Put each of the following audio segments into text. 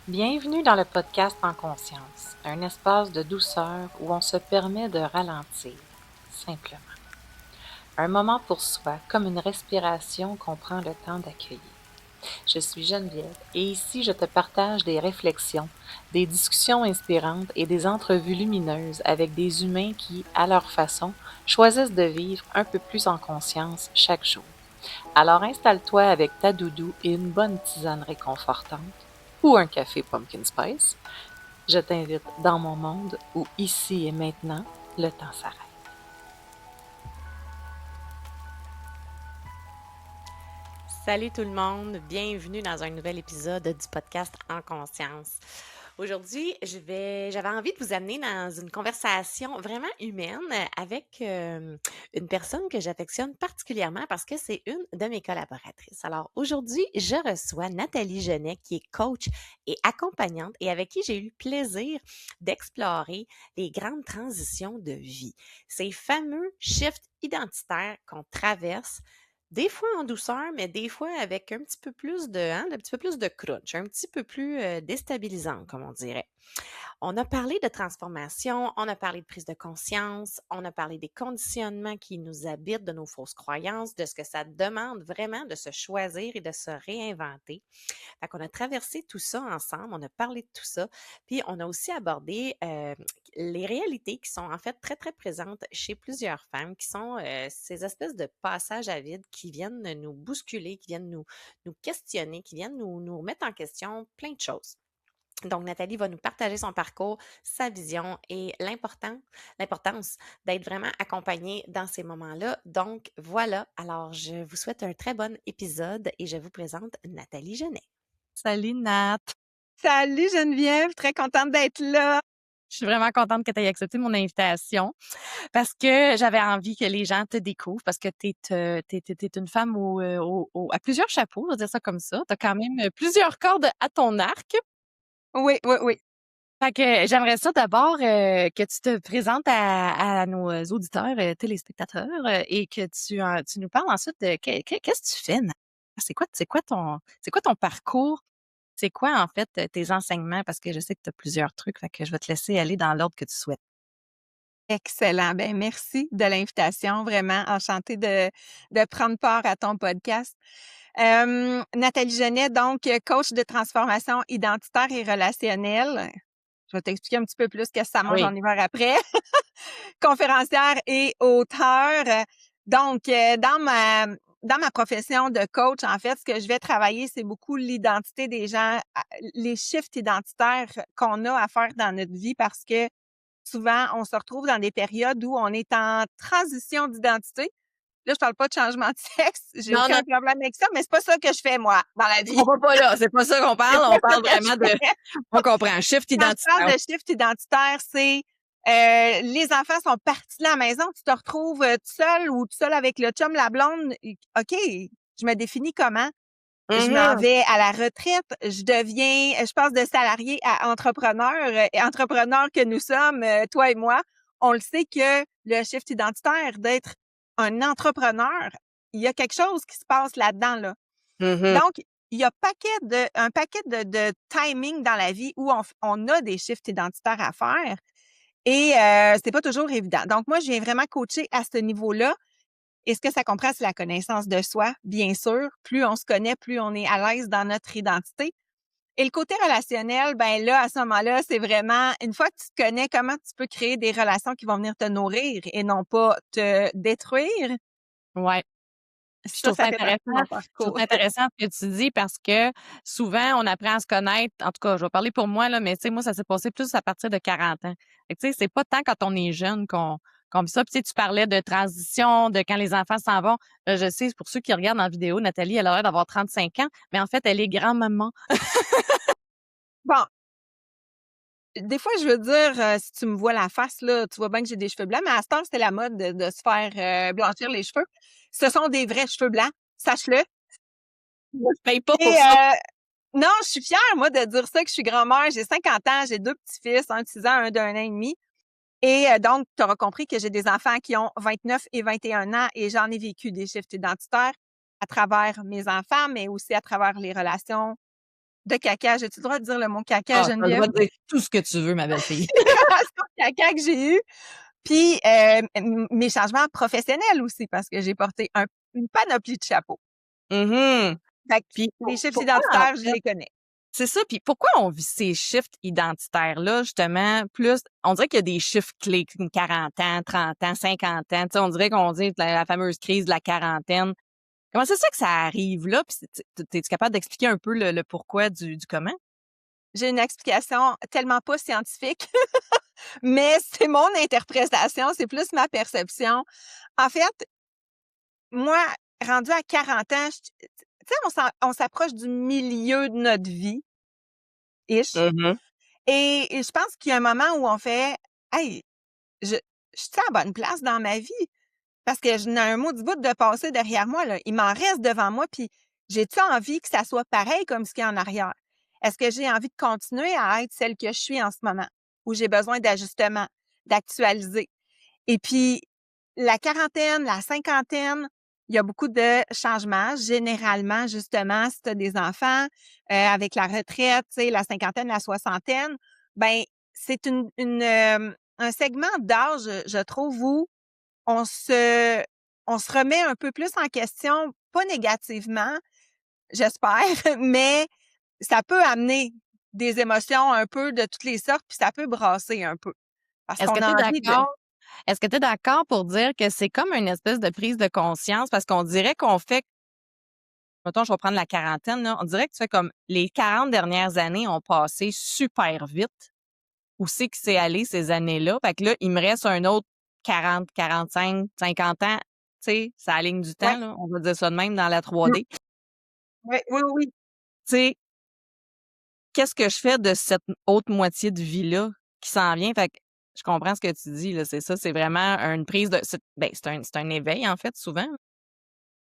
Bienvenue dans le podcast En conscience, un espace de douceur où on se permet de ralentir, simplement. Un moment pour soi, comme une respiration qu'on prend le temps d'accueillir. Je suis Geneviève et ici je te partage des réflexions, des discussions inspirantes et des entrevues lumineuses avec des humains qui, à leur façon, choisissent de vivre un peu plus en conscience chaque jour. Alors installe-toi avec ta doudou et une bonne tisane réconfortante ou un café pumpkin spice. Je t'invite dans mon monde où ici et maintenant, le temps s'arrête. Salut tout le monde, bienvenue dans un nouvel épisode du podcast En conscience. Aujourd'hui, j'avais envie de vous amener dans une conversation vraiment humaine avec une personne que j'affectionne particulièrement parce que c'est une de mes collaboratrices. Alors aujourd'hui, je reçois Nathalie Genet qui est coach et accompagnante et avec qui j'ai eu le plaisir d'explorer les grandes transitions de vie, ces fameux shifts identitaires qu'on traverse des fois en douceur, mais des fois avec un petit peu plus un petit peu plus de crunch, un petit peu plus déstabilisant, comme on dirait. On a parlé de transformation, on a parlé de prise de conscience, on a parlé des conditionnements qui nous habitent, de nos fausses croyances, de ce que ça demande vraiment de se choisir et de se réinventer. Fait qu'on a traversé tout ça ensemble, on a parlé de tout ça, puis on a aussi abordé les réalités qui sont en fait très, très présentes chez plusieurs femmes, qui sont ces espèces de passages à vide qui viennent nous bousculer, qui viennent nous questionner, qui viennent nous remettre en question plein de choses. Donc, Nathalie va nous partager son parcours, sa vision et l'importance d'être vraiment accompagnée dans ces moments-là. Donc, voilà. Alors, je vous souhaite un très bon épisode et je vous présente Nathalie Genet. Salut Nat! Salut Geneviève, très contente d'être là. Je suis vraiment contente que tu aies accepté mon invitation parce que j'avais envie que les gens te découvrent parce que tu es une femme à plusieurs chapeaux, on va dire ça comme ça. Tu as quand même plusieurs cordes à ton arc. Oui, oui, oui. Fait que j'aimerais ça d'abord que tu te présentes à nos auditeurs, téléspectateurs et que tu nous parles ensuite de qu'est-ce que tu fais, Nat? C'est quoi ton parcours? C'est quoi, en fait, tes enseignements? Parce que je sais que tu as plusieurs trucs, fait que je vais te laisser aller dans l'ordre que tu souhaites. Excellent. Ben, merci de l'invitation. Vraiment enchantée de prendre part à ton podcast. Nathalie Genet, donc coach de transformation identitaire et relationnelle. Je vais t'expliquer un petit peu plus qu'est-ce que ça mange Oui. en hiver après. Conférencière et auteure. Donc, dans ma profession de coach, en fait, ce que je vais travailler, c'est beaucoup l'identité des gens, les shifts identitaires qu'on a à faire dans notre vie parce que souvent, on se retrouve dans des périodes où on est en transition d'identité. Là, je parle pas de changement de sexe, j'ai Non, non, aucun problème avec ça, mais c'est pas ça que je fais, moi, dans la vie. on va pas là. C'est pas ça qu'on C'est parle. pas On ça parle que je vraiment de... fais. On comprend. Shift Quand je parle identitaire. de shift identitaire, c'est les enfants sont partis de la maison, tu te retrouves tout seul ou tout seul avec le chum, la blonde. OK, je me définis comment? Je m'en Mhm. vais à la retraite, je passe de salarié à entrepreneur. Et entrepreneur que nous sommes, toi et moi, on le sait que le shift identitaire d'être un entrepreneur, il y a quelque chose qui se passe là-dedans, là. Mhm. Donc, il y a un paquet de timing dans la vie où on a des shifts identitaires à faire et c'est pas toujours évident. Donc, moi, je viens vraiment coacher à ce niveau-là. Et ce que ça comprend, c'est la connaissance de soi, bien sûr. Plus on se connaît, plus on est à l'aise dans notre identité. Et le côté relationnel, ben là, à ce moment-là, c'est vraiment, une fois que tu te connais, comment tu peux créer des relations qui vont venir te nourrir et non pas te détruire. Ouais. Je trouve ça Ça fait partie de intéressant. mon Je trouve parcours. ça intéressant ce que tu dis parce que souvent, on apprend à se connaître. En tout cas, je vais parler pour moi, là, mais tu sais, moi, ça s'est passé plus à partir de 40 ans. Fait que, tu sais, c'est pas tant quand on est jeune qu'on vit ça. Puis, tu sais, tu parlais de transition, de quand les enfants s'en vont. Je sais, pour ceux qui regardent en vidéo, Nathalie, elle a l'air d'avoir 35 ans, mais en fait, elle est grand-maman. Bon, des fois, je veux dire, si tu me vois la face, là, tu vois bien que j'ai des cheveux blancs, mais à ce temps, c'était la mode de se faire blanchir les cheveux. Ce sont des vrais cheveux blancs, sache-le. Je paye pas Et pour ça. non, je suis fière, moi, de dire ça, que je suis grand-mère. J'ai 50 ans, j'ai 2 petits-fils, un de 6 ans, un d'1 an et demi. Et donc, tu auras compris que j'ai des enfants qui ont 29 et 21 ans et j'en ai vécu des shifts identitaires à travers mes enfants, mais aussi à travers les relations de caca. J'ai-tu le droit de dire le mot caca, Ah, tu as le Geneviève? droit de dire tout ce que tu veux, ma belle fille. Les relations caca que j'ai eues. Puis, mes changements professionnels aussi, parce que j'ai porté une panoplie de chapeaux. Mhm. Fait que Puis les chiffres pourquoi, en identitaires, je fait, les connais. c'est ça. Puis pourquoi on vit ces shifts identitaires-là, justement, plus, on dirait qu'il y a des chiffres clés, 40 ans, 30 ans, 50 ans. Tu sais, on dirait qu'on dit la fameuse crise de la quarantaine. Comment c'est ça que ça arrive là? Puis t'es-tu capable d'expliquer un peu le pourquoi du comment? J'ai une explication tellement pas scientifique, mais c'est mon interprétation, c'est plus ma perception. En fait, moi, rendue à 40 ans, tu sais, on s'approche du milieu de notre vie, ish. Mhm. Et je pense qu'il y a un moment où on fait, hey, je suis à la bonne place dans ma vie? Parce que je n'ai un maudit bout de passé derrière moi, là. Il m'en reste devant moi, puis j'ai-tu envie que ça soit pareil comme ce qu'il y a en arrière? Est-ce que j'ai envie de continuer à être celle que je suis en ce moment, où j'ai besoin d'ajustement, d'actualiser? Et puis, la quarantaine, la cinquantaine, il y a beaucoup de changements. Généralement, justement, si tu as des enfants, avec la retraite, tu sais, la cinquantaine, la soixantaine, ben c'est un segment d'âge, je trouve, où on se on se remet un peu plus en question, pas négativement, j'espère, mais ça peut amener des émotions un peu de toutes les sortes, puis ça peut brasser un peu. Parce Est-ce que qu'on tu es a envie de d'accord? Est-ce que tu es d'accord pour dire que c'est comme une espèce de prise de conscience? Parce qu'on dirait qu'on fait, mettons, je vais prendre la quarantaine, là, on dirait que tu fais comme les 40 dernières années ont passé super vite. Où c'est que c'est allé ces années-là? Fait que là, il me reste un autre 40, 45, 50 ans. Tu sais, ça aligne du ouais, temps, là. On va dire ça de même dans la mmh, 3D. Tu ouais, oui, oui, oui. sais, qu'est-ce que je fais de cette autre moitié de vie-là qui s'en vient? Fait que je comprends ce que tu dis, là. C'est ça, c'est vraiment une prise de, ben, c'est un éveil, en fait, souvent.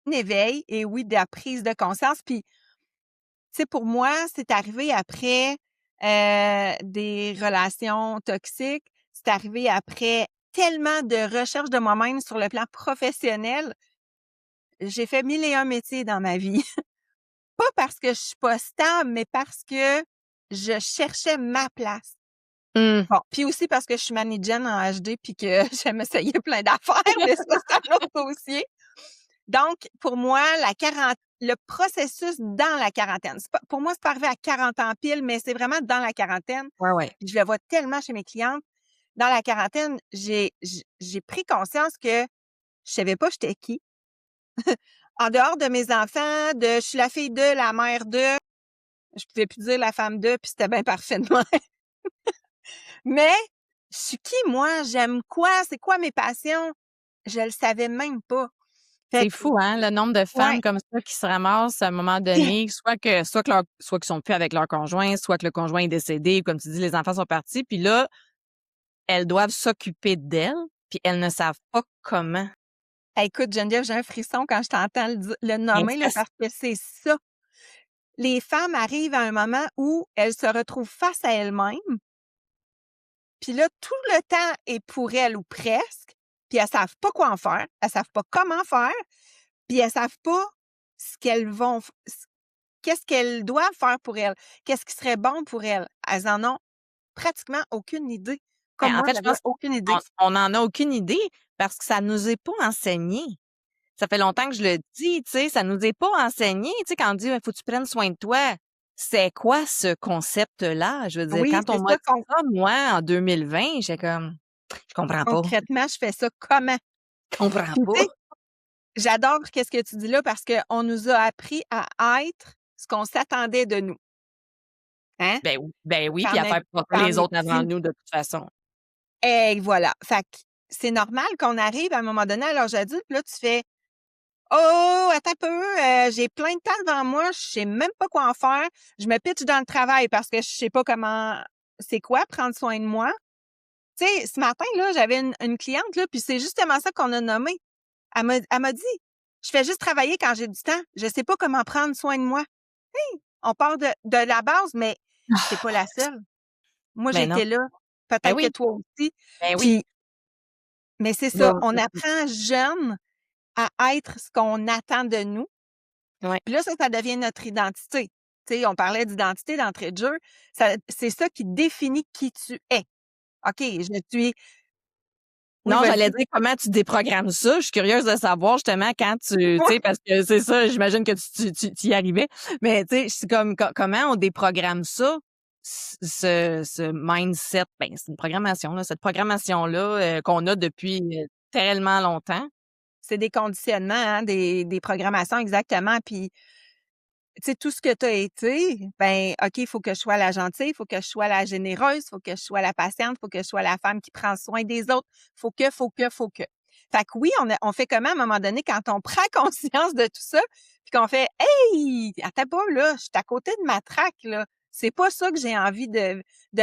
Un éveil et oui, de la prise de conscience. Puis, tu sais, pour moi, c'est arrivé après, des relations toxiques. C'est arrivé après tellement de recherches de moi-même sur le plan professionnel. J'ai fait 1001 métiers dans ma vie. Pas parce que je suis pas stable, mais parce que je cherchais ma place. Mmh. Bon, puis aussi parce que je suis manager en HD puis que j'aime essayer plein d'affaires, mais ça, c'est un autre dossier. Donc, pour moi, le processus dans la quarantaine, c'est pas, pour moi, c'est pas arrivé à 40 ans pile, mais c'est vraiment dans la quarantaine. Ouais, ouais. Puis je le vois tellement chez mes clientes. Dans la quarantaine, j'ai pris conscience que je savais pas j'étais qui. En dehors de mes enfants, je suis la fille de, la mère de, je pouvais plus dire la femme de, puis c'était bien parfaitement. Mais je suis qui, moi? J'aime quoi? C'est quoi mes passions? Je le savais même pas. Fait C'est que, fou, hein, le nombre de ouais, femmes comme ça qui se ramassent à un moment donné, soit qu'ils sont plus avec leur conjoint, soit que le conjoint est décédé, comme tu dis, les enfants sont partis, puis là, elles doivent s'occuper d'elles, puis elles ne savent pas comment. hey, écoute, Geneviève, j'ai un frisson quand je t'entends le Mais nommer, là, c'est parce que c'est ça. Les femmes arrivent à un moment où elles se retrouvent face à elles-mêmes, puis là, tout le temps est pour elles ou presque, puis elles savent pas quoi en faire, elles savent pas comment faire, puis elles savent pas ce qu'elles vont, qu'est-ce qu'elles doivent faire pour elles, qu'est-ce qui serait bon pour elles. Elles en ont pratiquement aucune idée. Comme ben, en moi, fait, je j'avais pense aucune qu'on idée. on en a aucune idée parce que ça nous est pas enseigné. Ça fait longtemps que je le dis, tu sais, ça nous est pas enseigné, tu sais, quand on dit: «Faut que tu prennes soin de toi». C'est quoi ce concept-là? Je veux dire, Oui, quand c'est on m'a ça, dit ça, moi, en 2020, j'étais comme: «Je comprends pas, concrètement, je fais ça comment? je comprends Puis, tu pas». sais, j'adore qu'est-ce que tu dis là parce qu'on nous a appris à être ce qu'on s'attendait de nous, hein? Ben oui, puis Quand à faire porter quand on les est autres avant petit. nous de toute façon. Et voilà. Fait que c'est normal qu'on arrive à un moment donné à l'âge adulte, puis là, tu fais: «Oh, attends un peu, j'ai plein de temps devant moi, je sais même pas quoi en faire. Je me pitche dans le travail parce que je sais pas comment c'est quoi prendre soin de moi». Tu sais, ce matin, là, j'avais une cliente, là, puis c'est justement ça qu'on a nommé. Elle m'a dit: «Je fais juste travailler quand j'ai du temps. Je sais pas comment prendre soin de moi». On part de la base, mais c'est pas la seule. Moi, Ben non. j'étais là, Ben peut-être que oui, toi aussi. ben oui. Puis mais c'est ça, Bah, on apprend jeune à être ce qu'on attend de nous. ouais. Puis là, ça devient notre identité. Tu tu sais, on parlait d'identité d'entrée de jeu, c'est ça qui définit qui tu es. OK, je suis... Oui, Non, j'allais vas-y. dire comment tu déprogrammes ça. Je suis curieuse de savoir justement quand tu sais, parce que c'est ça, j'imagine que tu y arrivais. Mais tu sais, c'est comme comment on déprogramme ça, ce mindset. Ben, c'est une programmation, là, cette programmation-là qu'on a depuis tellement longtemps. C'est des conditionnements, hein, des programmations exactement. Puis, tu sais, tout ce que tu as été, ben, OK, il faut que je sois la gentille, il faut que je sois la généreuse, il faut que je sois la patiente, il faut que je sois la femme qui prend soin des autres. Faut que. Fait que oui, on fait comment à un moment donné quand on prend conscience de tout ça, puis qu'on fait, hey, attends pas, là, je suis à côté de ma traque, là. C'est pas ça que j'ai envie de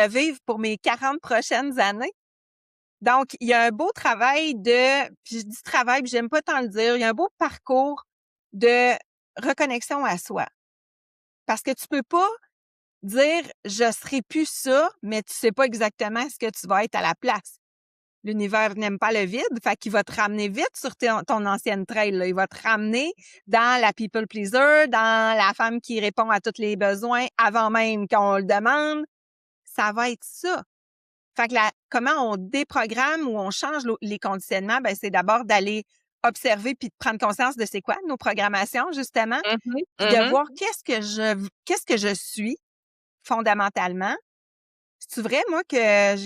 vivre pour mes 40 prochaines années. Donc, il y a un beau travail puis je dis travail, puis j'aime pas tant le dire, il y a un beau parcours de reconnexion à soi. Parce que tu peux pas dire je serai plus ça, mais tu sais pas exactement ce que tu vas être à la place. L'univers n'aime pas le vide, fait qu'il va te ramener vite sur ton ancienne trail, là. Il va te ramener dans la people pleaser, dans la femme qui répond à tous les besoins avant même qu'on le demande. Ça va être ça. Fait que comment on déprogramme ou on change les conditionnements, ben c'est d'abord d'aller observer puis de prendre conscience de c'est quoi nos programmations, justement, Mhm, puis de mhm. voir qu'est-ce que je suis fondamentalement. C'est vrai, moi, que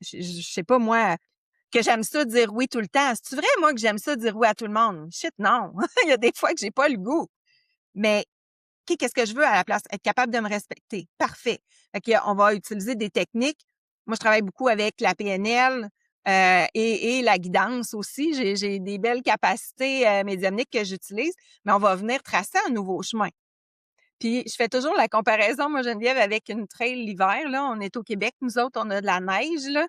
je sais pas, moi, que j'aime ça dire oui tout le temps. C'est vrai, moi, que j'aime ça dire oui à tout le monde? Shit, non. Il y a des fois que j'ai pas le goût. Mais OK, qu'est-ce que je veux à la place? Être capable de me respecter. Parfait. Fait que, on va utiliser des techniques. Moi, je travaille beaucoup avec la PNL et la guidance aussi. J'ai des belles capacités médiumniques que j'utilise, mais on va venir tracer un nouveau chemin. Puis, je fais toujours la comparaison, moi, Geneviève, avec une trail l'hiver. Là, on est au Québec, nous autres, on a de la neige. Là.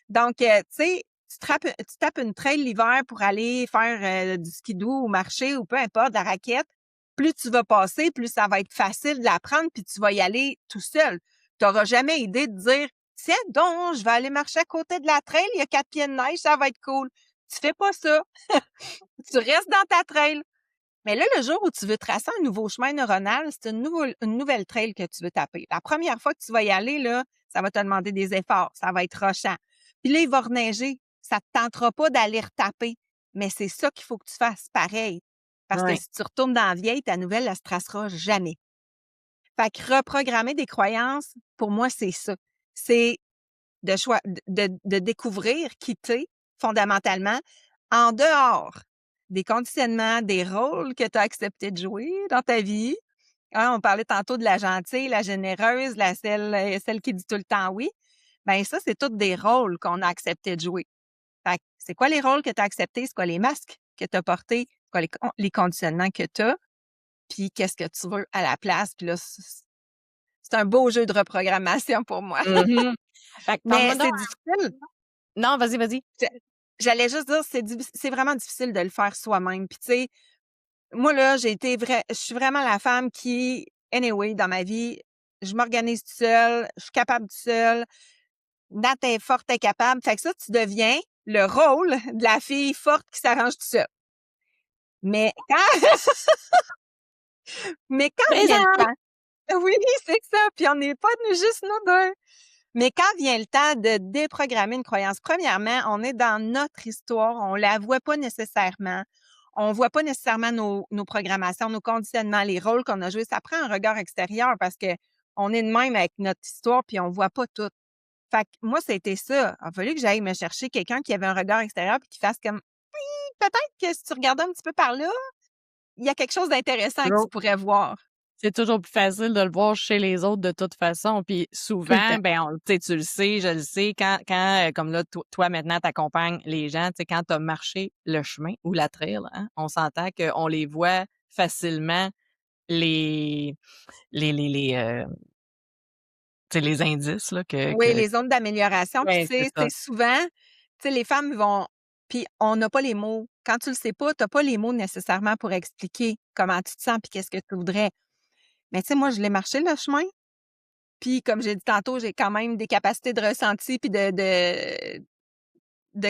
Donc, tu sais, tu tapes une trail l'hiver pour aller faire du skidoo ou marcher ou peu importe, de la raquette. Plus tu vas passer, plus ça va être facile de la prendre, puis tu vas y aller tout seul. Tu n'auras jamais idée de dire, tiens donc, je vais aller marcher à côté de la trail, il y a 4 pieds de neige, ça va être cool. Tu fais pas ça. Tu restes dans ta trail. Mais là, le jour où tu veux tracer un nouveau chemin neuronal, c'est une nouvelle trail que tu veux taper. La première fois que tu vas y aller, là, ça va te demander des efforts, ça va être rochant. Puis là, il va reneiger. Ça te tentera pas d'aller retaper. Mais c'est ça qu'il faut que tu fasses pareil. Parce que Ouais. si tu retournes dans la vieille, ta nouvelle, elle se tracera jamais. Fait que reprogrammer des croyances, pour moi, c'est ça. C'est de découvrir qui t'es fondamentalement en dehors des conditionnements, des rôles que tu as accepté de jouer dans ta vie. Hein, on parlait tantôt de la gentille, la généreuse, celle qui dit tout le temps oui. Ben ça, c'est tous des rôles qu'on a accepté de jouer. Fait que c'est quoi les rôles que tu as acceptés? C'est quoi les masques que tu as portés? C'est quoi les conditionnements que tu as? Puis qu'est-ce que tu veux à la place? Puis là, c'est un beau jeu de reprogrammation pour moi. Mhm. Fait que Mais parle-moi donc. c'est difficile. Non, vas-y, vas-y. J'allais juste dire, c'est vraiment difficile de le faire soi-même. Puis tu sais, moi là, je suis vraiment la femme qui, anyway, dans ma vie, je m'organise toute seule, je suis capable toute seule. Nat est forte, est capable. Fait que ça, tu deviens le rôle de la fille forte qui s'arrange toute seule. Mais quand vient le Présent! temps, oui, c'est ça. Puis on n'est pas juste nous deux. Mais quand vient le temps de déprogrammer une croyance, premièrement, on est dans notre histoire, on la voit pas nécessairement. On voit pas nécessairement nos programmations, nos conditionnements, les rôles qu'on a joués. Ça prend un regard extérieur parce que on est de même avec notre histoire puis on voit pas tout. Fait que moi, c'était ça. Il a fallu que j'aille me chercher quelqu'un qui avait un regard extérieur puis qui fasse comme, peut-être que si tu regardais un petit peu par là, il y a quelque chose d'intéressant que tu pourrais voir. C'est toujours plus facile de le voir chez les autres de toute façon. Puis Tout le souvent, temps. ben, tu sais, tu le sais, je le sais, quand comme là, toi maintenant, t'accompagnes les gens, tu sais, quand t'as marché le chemin ou la trail, hein, on s'entend qu'on les voit facilement, les, les, tu sais, les indices, là, Oui, les zones d'amélioration. Puis, ouais, tu c'est sais, ça. c'est souvent, tu sais, les femmes vont. Puis, on n'a pas les mots. Quand tu le sais pas, tu n'as pas les mots nécessairement pour expliquer comment tu te sens puis qu'est-ce que tu voudrais. Mais, tu sais, moi, je l'ai marché le chemin. Puis, comme j'ai dit tantôt, j'ai quand même des capacités de ressenti puis de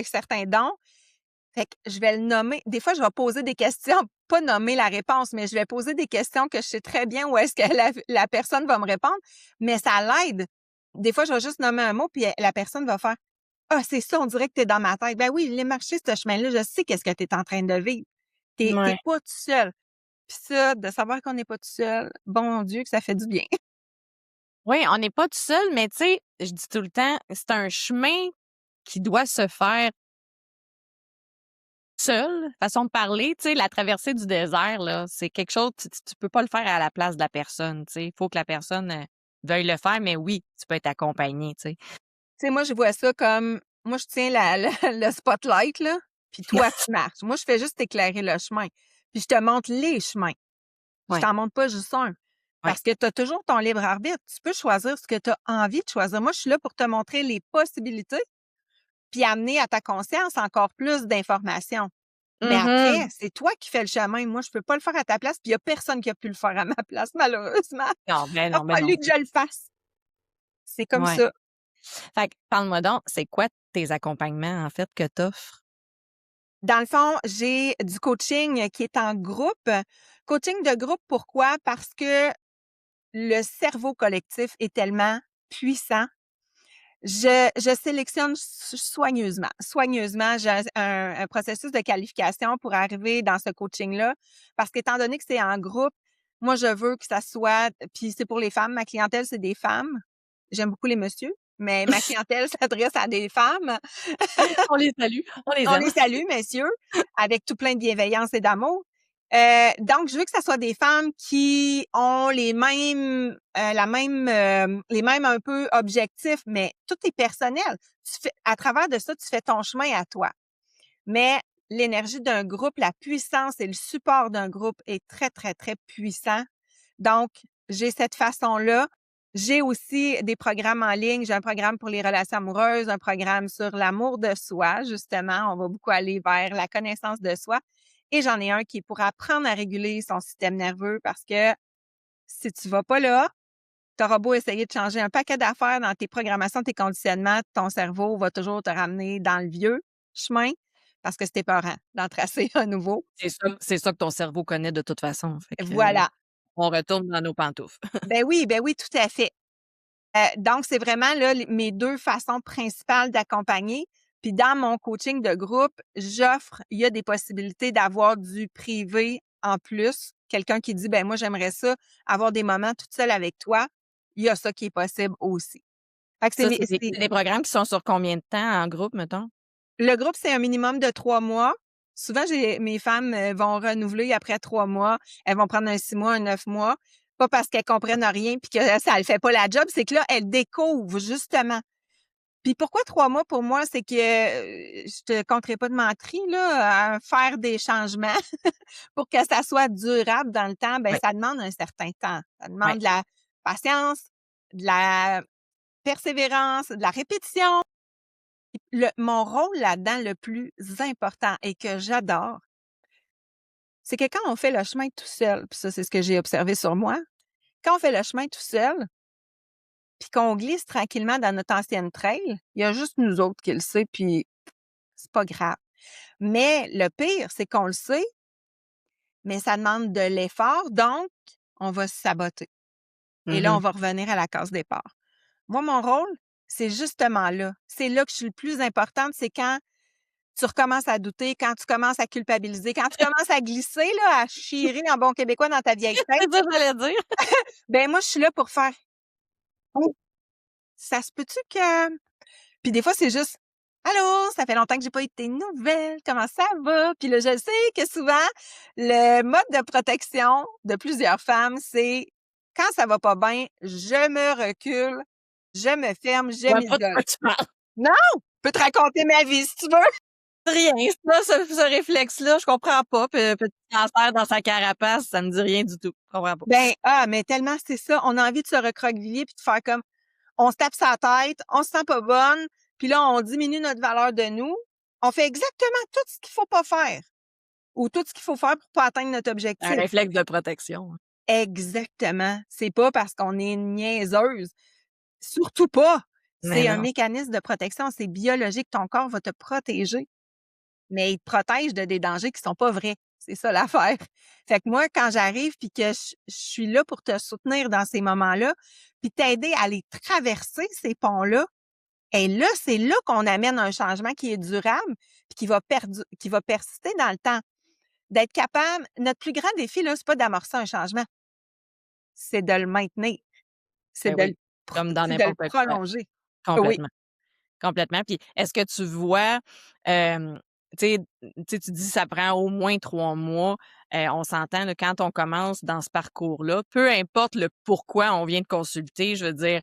certains dons. Fait que je vais le nommer. Des fois, je vais poser des questions, pas nommer la réponse, mais je vais poser des questions que je sais très bien où est-ce que la personne va me répondre, mais ça l'aide. Des fois, je vais juste nommer un mot, puis la personne va faire Ah, c'est ça, on dirait que tu es dans ma tête. Ben oui, je l'ai marché, ce chemin-là, je sais qu'est-ce que tu es en train de vivre. T'es Ouais. pas tout seul. Puis ça, de savoir qu'on n'est pas tout seul, bon Dieu, que ça fait du bien. Oui, on n'est pas tout seul, mais tu sais, je dis tout le temps, c'est un chemin qui doit se faire seul, façon de parler. Tu sais, la traversée du désert, là, c'est quelque chose, tu peux pas le faire à la place de la personne, tu sais. Il faut que la personne veuille le faire, mais oui, tu peux être accompagné, tu sais. Tu sais, moi, je vois ça comme, moi, je tiens le spotlight, là, puis toi, tu marches. Moi, je fais juste éclairer le chemin. Puis je te montre les chemins. Je Ouais, t'en montre pas juste un. ouais. Parce que tu as toujours ton libre arbitre. Tu peux choisir ce que tu as envie de choisir. Moi, je suis là pour te montrer les possibilités, puis amener à ta conscience encore plus d'informations. Mais après, Mhm. c'est toi qui fais le chemin. Moi, je peux pas le faire à ta place, puis il y a personne qui a pu le faire à ma place, malheureusement. Non, ben Il a non, ben non. fallu que je le fasse. C'est comme Ouais. ça. Fait que, parle-moi donc, c'est quoi tes accompagnements, en fait, que t'offres? Dans le fond, j'ai du coaching qui est en groupe. Coaching de groupe, pourquoi? Parce que le cerveau collectif est tellement puissant. Je sélectionne soigneusement. Soigneusement, j'ai un processus de qualification pour arriver dans ce coaching-là. Parce qu'étant donné que c'est en groupe, moi, je veux que ça soit, puis c'est pour les femmes, ma clientèle, c'est des femmes. J'aime beaucoup les messieurs, mais ma clientèle s'adresse à des femmes. On les salue, on les On aime. les salue, messieurs, avec tout plein de bienveillance et d'amour. Donc, je veux que ça soit des femmes qui ont les mêmes, les mêmes un peu objectifs, mais tout est personnel. À travers de ça, tu fais ton chemin à toi. Mais l'énergie d'un groupe, la puissance et le support d'un groupe est très, très, très puissant. Donc, j'ai cette façon-là. J'ai aussi des programmes en ligne. J'ai un programme pour les relations amoureuses, un programme sur l'amour de soi, justement. On va beaucoup aller vers la connaissance de soi. Et j'en ai un qui est pour apprendre à réguler son système nerveux parce que si tu vas pas là, tu auras beau essayer de changer un paquet d'affaires dans tes programmations, tes conditionnements, ton cerveau va toujours te ramener dans le vieux chemin parce que c'est épeurant d'en tracer un nouveau. C'est ça que ton cerveau connaît de toute façon. Fait que, Voilà. on retourne dans nos pantoufles. Ben oui, tout à fait. Donc, c'est vraiment là mes 2 façons principales d'accompagner. Puis dans mon coaching de groupe, il y a des possibilités d'avoir du privé en plus. Quelqu'un qui dit, ben moi, j'aimerais ça, avoir des moments toute seule avec toi. Il y a ça qui est possible aussi. Fait que Ça, c'est des programmes qui sont sur combien de temps en groupe, mettons? le groupe, c'est un minimum de 3 mois. Souvent, mes femmes vont renouveler après 3 mois. Elles vont prendre un 6 mois, un 9 mois. Pas parce qu'elles comprennent rien puis que ça ne fait pas la job, c'est que là, elles découvrent justement. Puis pourquoi 3 mois pour moi, c'est que je te compterai pas de menterie, là, à faire des changements pour que ça soit durable dans le temps, ben Oui, ça demande un certain temps. Ça oui. demande de la patience, de la persévérance, de la répétition. Mon rôle là-dedans le plus important et que j'adore, c'est que quand on fait le chemin tout seul, puis ça, c'est ce que j'ai observé sur moi, quand on fait le chemin tout seul, puis qu'on glisse tranquillement dans notre ancienne trail, il y a juste nous autres qui le sait, puis c'est pas grave. Mais le pire, c'est qu'on le sait, mais ça demande de l'effort, donc on va se saboter. Et là, on Mhm. va revenir à la case départ. Moi, mon rôle, c'est justement là. C'est là que je suis le plus importante, c'est quand tu recommences à douter, quand tu commences à culpabiliser, quand tu commences à glisser, là, à chirer en bon québécois dans ta vieille tête. C'est ça que j'allais dire. Ben moi, je suis là pour faire «Oh, ça se peut-tu que...» Puis des fois, c'est juste «Allô, ça fait longtemps que j'ai pas eu de tes nouvelles, comment ça va?» Puis là, je sais que souvent, le mode de protection de plusieurs femmes, c'est quand ça va pas bien, je me recule, je me ferme, Je je vois pas de m'isole. quoi tu parles. Non! Je peux te raconter ma vie si tu veux. Rien, ça, ce réflexe-là, je comprends pas. Petit cancer dans sa carapace, ça me dit rien du tout. Je comprends pas. Ben, mais tellement c'est ça, on a envie de se recroqueviller puis de faire comme on se tape sa tête, on se sent pas bonne, puis là, on diminue notre valeur de nous. On fait exactement tout ce qu'il faut pas faire ou tout ce qu'il faut faire pour pas atteindre notre Un objectif. réflexe de protection. Exactement. C'est pas parce qu'on est une niaiseuse. Surtout pas. Mais C'est un non. mécanisme de protection. C'est biologique. Ton corps va te protéger. mais ils te protègent de des dangers qui sont pas vrais. C'est ça l'affaire. Fait que moi, quand j'arrive puis que je suis là pour te soutenir dans ces moments-là, puis t'aider à les traverser, ces ponts-là, et là, c'est là qu'on amène un changement qui est durable puis qui va persister dans le temps. D'être capable, notre plus grand défi, là, c'est pas d'amorcer un changement, c'est de le maintenir. C'est Ben de oui, comme dans c'est de le n'importe quoi. prolonger. Oui. Complètement, complètement. Puis est-ce que tu vois, tu sais tu dis ça prend au moins 3 mois, on s'entend là, quand on commence dans ce parcours-là, peu importe le pourquoi on vient de consulter, je veux dire,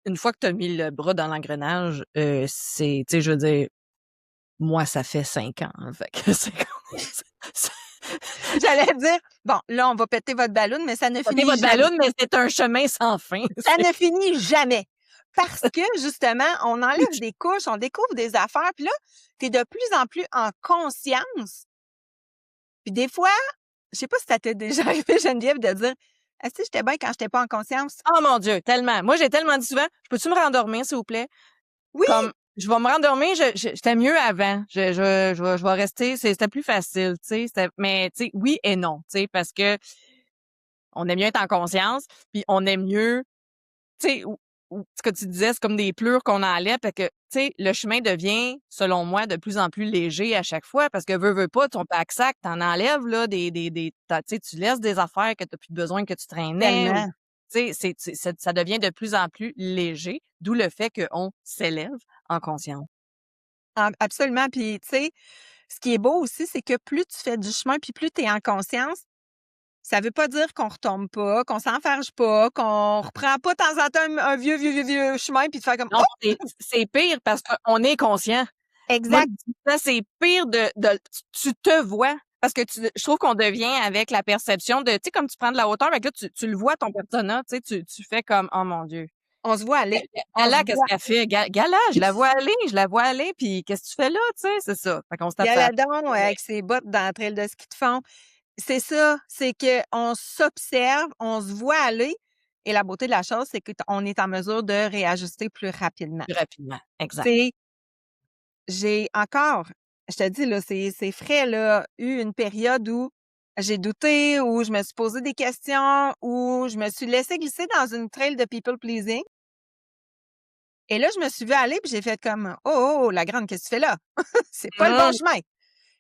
une fois que tu as mis le bras dans l'engrenage, c'est tu sais, je veux dire, moi, ça fait 5 ans, hein, fait que c'est comme c'est J'allais dire, bon, là, on va péter votre ballon, mais ça ne Prenez finit votre jamais. ballon, mais c'est un chemin sans fin. Ça ne finit jamais. Parce que, justement, on enlève des couches, on découvre des affaires, puis là, tu es de plus en plus en conscience. Puis des fois, je sais pas si ça t'est déjà arrivé, Geneviève, de dire, est-ce que j'étais bien quand j'étais pas en conscience? Oh mon Dieu, tellement. Moi, j'ai tellement dit souvent: «Je peux-tu me rendormir, s'il vous plaît?» Oui, Comme, je vais me rendormir, j'étais mieux avant. Je vais rester, c'était plus facile, tu sais. Mais, tu sais, oui et non, tu sais, parce que on aime mieux être en conscience, puis on aime mieux, tu sais, ou ce que tu disais, c'est comme des pleurs qu'on enlève, parce que, tu sais, le chemin devient, selon moi, de plus en plus léger à chaque fois, parce que veux pas, ton pack-sac, t'en enlèves, là, tu sais, tu laisses des affaires que t'as plus besoin que tu traînais, ou, tellement. tu sais, ça devient de plus en plus léger, d'où le fait qu'on s'élève en conscience. Absolument. Puis, tu sais, ce qui est beau aussi, c'est que plus tu fais du chemin, puis plus tu es en conscience, ça veut pas dire qu'on retombe pas, qu'on s'enfarge pas, qu'on reprend pas de temps en temps un vieux chemin puis de faire comme Non, oh! c'est pire parce qu'on est conscient. Moi, Exact. je dis ça, c'est pire tu te vois. Parce que je trouve qu'on devient avec la perception de, tu sais, comme tu prends de la hauteur, mais que là, tu le vois, ton persona, tu sais, tu fais comme, oh mon Dieu. On se voit aller. On se Gala, qu'est-ce voit. qu'elle fait? Gala, je la vois aller, puis qu'est-ce que tu fais là, tu sais, c'est ça. Fait qu'on se tape ça. Galadon avec ses bottes d'entre elles de ski de fond. C'est ça, c'est qu'on s'observe, on se voit aller et la beauté de la chose, c'est qu'on est en mesure de réajuster plus rapidement. Plus rapidement. Exact. C'est j'ai encore, je te dis là, c'est frais là, eu une période où j'ai douté, où je me suis posé des questions, où je me suis laissée glisser dans une trail de people pleasing. Et là, je me suis vue aller puis j'ai fait comme oh, oh, oh, la grande, qu'est-ce que tu fais là? C'est pas le bon chemin.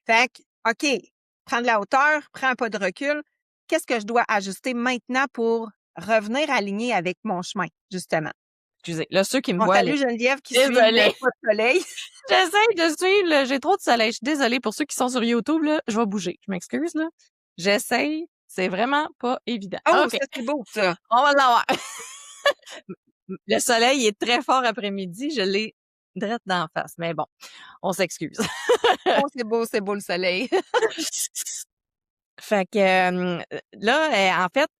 Fait que, OK, prends de la hauteur, prends un pas de recul. Qu'est-ce que je dois ajuster maintenant pour revenir aligné avec mon chemin, justement? Excusez. Là, ceux qui me On voient, salue Geneviève qui suit désolée. le pas de soleil. J'essaie de suivre, là. J'ai trop de soleil. Je suis désolée pour ceux qui sont sur YouTube, là. Je vais bouger. Je m'excuse, là. J'essaye. C'est vraiment pas évident. Oh, OK. ça, c'est beau, ça. On va l'avoir. Le soleil est très fort après-midi. Je l'ai direct d'en face. Mais bon, on s'excuse. Oh, c'est beau le soleil. Fait que, là, en fait,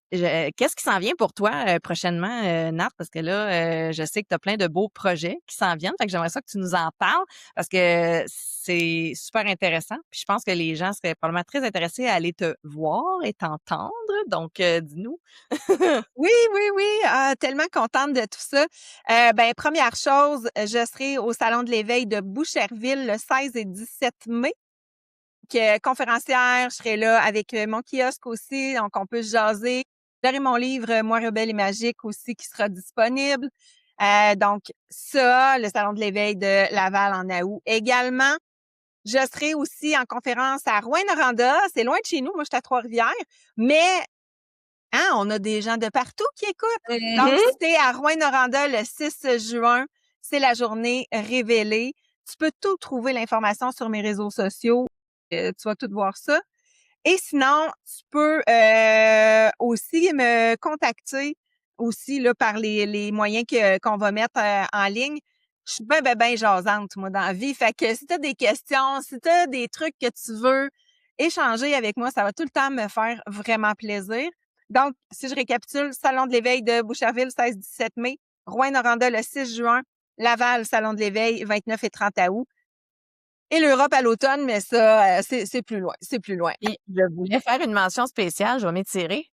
qu'est-ce qui s'en vient pour toi, prochainement, Nat? Parce que là, je sais que tu as plein de beaux projets qui s'en viennent. Fait que j'aimerais ça que tu nous en parles parce que c'est super intéressant. Puis je pense que les gens seraient probablement très intéressés à aller te voir et t'entendre. Donc, dis-nous. Oui, oui, oui, tellement contente de tout ça. Ben, première chose, je serai au Salon de l'éveil de Boucherville le 16 et 17 mai. Conférencière, je serai là avec mon kiosque aussi, donc on peut se jaser. J'aurai mon livre Moi rebelle et magique aussi qui sera disponible. Donc ça, le Salon de l'éveil de Laval en août également. Je serai aussi en conférence à Rouyn-Noranda. C'est loin de chez nous, moi je suis à Trois-Rivières, mais hein, on a des gens de partout qui écoutent. Donc, Mhm. c'est à Rouyn-Noranda le 6 juin. C'est la journée révélée. Tu peux tout trouver l'information sur mes réseaux sociaux. Tu vas tout voir ça. Et sinon, tu peux aussi me contacter aussi là, par les moyens qu'on va mettre en ligne. Je suis ben jasante, moi, dans la vie. Fait que si tu as des questions, si tu as des trucs que tu veux échanger avec moi, ça va tout le temps me faire vraiment plaisir. Donc, si je récapitule, Salon de l'éveil de Boucherville, 16-17 mai, Rouyn-Noranda le 6 juin, Laval, Salon de l'éveil, 29 et 30 août. Et l'Europe à l'automne, mais ça, c'est plus loin, c'est plus loin. Et je voulais faire une mention spéciale, je vais m'étirer.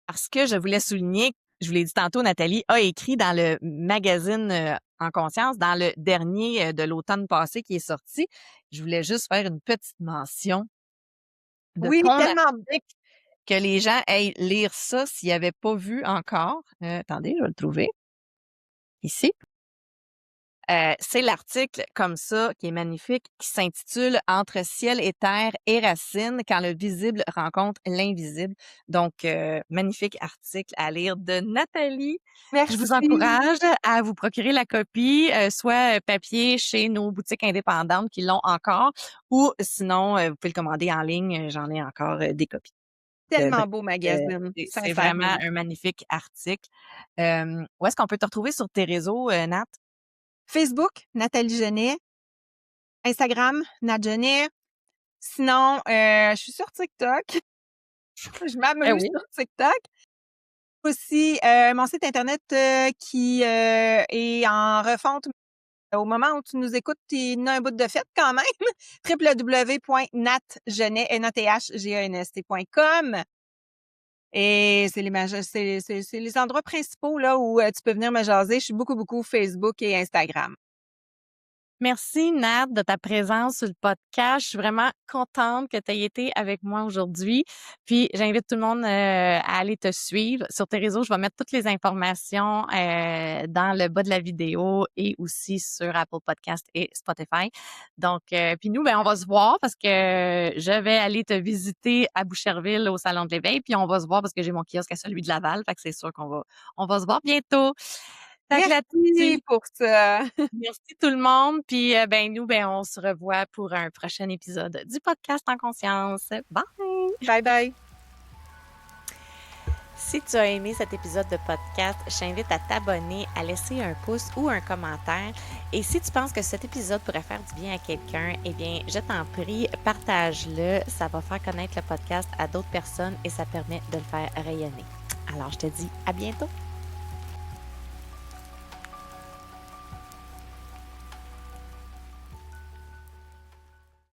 Parce que je voulais souligner je vous l'ai dit tantôt, Nathalie a écrit dans le magazine En conscience, dans le dernier de l'automne passé qui est sorti. Je voulais juste faire une petite mention de Oui, ton tellement. article, que les gens aillent lire ça s'ils n'avaient pas vu encore. Attendez, je vais le trouver ici. C'est l'article comme ça qui est magnifique, qui s'intitule Entre ciel et terre et racines, quand le visible rencontre l'invisible. Donc, magnifique article à lire de Nathalie. Je vous Merci. encourage à vous procurer la copie, soit papier chez nos boutiques indépendantes qui l'ont encore, ou sinon, vous pouvez le commander en ligne. J'en ai encore des copies. Tellement Bref, beau magazine, c'est vraiment sincèrement. un magnifique article. Où est-ce qu'on peut te retrouver sur tes réseaux, Nat? Facebook, Nathalie Genet. Instagram, Nat Genet. Sinon, je suis sur TikTok. Je m'amuse Oui. sur TikTok. Aussi, mon site internet qui est en refonte. Au moment où tu nous écoutes, il y en a un bout de fête quand même. www.natgenet.com. Et c'est les endroits principaux là où tu peux venir me jaser. Je suis beaucoup Facebook et Instagram. Merci, Nat, de ta présence sur le podcast. Je suis vraiment contente que tu aies été avec moi aujourd'hui. Puis, j'invite tout le monde à aller te suivre. Sur tes réseaux, je vais mettre toutes les informations dans le bas de la vidéo et aussi sur Apple Podcast et Spotify. Donc, puis nous, on va se voir parce que je vais aller te visiter à Boucherville au Salon de l'Éveil. Puis, on va se voir parce que j'ai mon kiosque à celui de Laval. Fait que c'est sûr on va se voir bientôt. Fait que Merci pour ça. merci tout le monde. Puis, nous, on se revoit pour un prochain épisode du podcast En conscience. Bye! Bye bye. Si tu as aimé cet épisode de podcast, je t'invite à t'abonner, à laisser un pouce ou un commentaire. Et si tu penses que cet épisode pourrait faire du bien à quelqu'un, eh bien, je t'en prie, partage-le. Ça va faire connaître le podcast à d'autres personnes et ça permet de le faire rayonner. Alors, je te dis à bientôt!